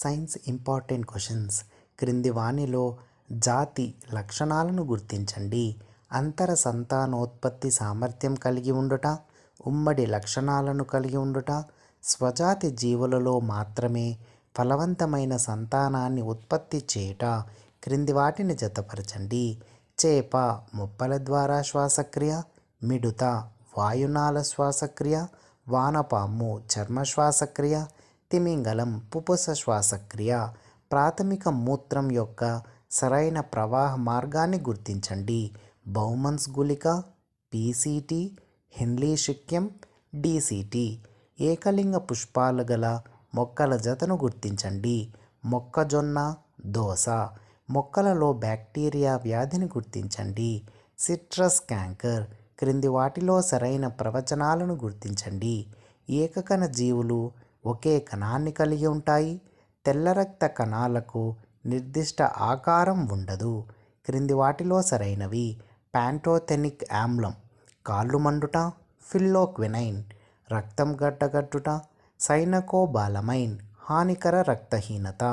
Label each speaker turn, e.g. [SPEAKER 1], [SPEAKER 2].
[SPEAKER 1] Science important questions. క్రింది వానిలో జాతి లక్షణాలను గుర్తించండి. అంతర సంతానోత్పత్తి సామర్థ్యం కలిగి ఉండుట, ఉమ్మడి లక్షణాలను కలిగి ఉండుట, స్వజాతి జీవులలో మాత్రమే ఫలవంతమైన సంతానాన్ని ఉత్పత్తి చేయుట. క్రింది వాటిని జతపరచండి. చేప ముప్పల ద్వారా శ్వాసక్రియ, మిడుత వాయునాళ శ్వాసక్రియ, వానపాము చర్మ శ్వాసక్రియ, తిమింగలం పుపుస శ్వాసక్రియ. ప్రాథమిక మూత్రం యొక్క సరైన ప్రవాహ మార్గాన్ని గుర్తించండి. బౌమన్స్ గుళిక, పీసీటీ, హెన్లీ శిక్యం, డీసీటీ. ఏకలింగ పుష్పాలు గల మొక్కల జతను గుర్తించండి. మొక్కజొన్న, దోస. మొక్కలలో బ్యాక్టీరియా వ్యాధిని గుర్తించండి. Citrus canker. క్రింది వాటిలో సరైన ప్రవచనాలను గుర్తించండి. ఏకకణ జీవులు ఒకే కణాన్ని కలిగి ఉంటాయి. తెల్ల రక్త కణాలకు నిర్దిష్ట ఆకారం ఉండదు. క్రింది వాటిలో సరైనవి: ప్యాంటోథెనిక్ ఆమ్లం కాళ్ళు మండుట, ఫిల్లోక్వినైన్ రక్తం గడ్డగట్టుట, సైనకోబాలమైన్ హానికర రక్తహీనత.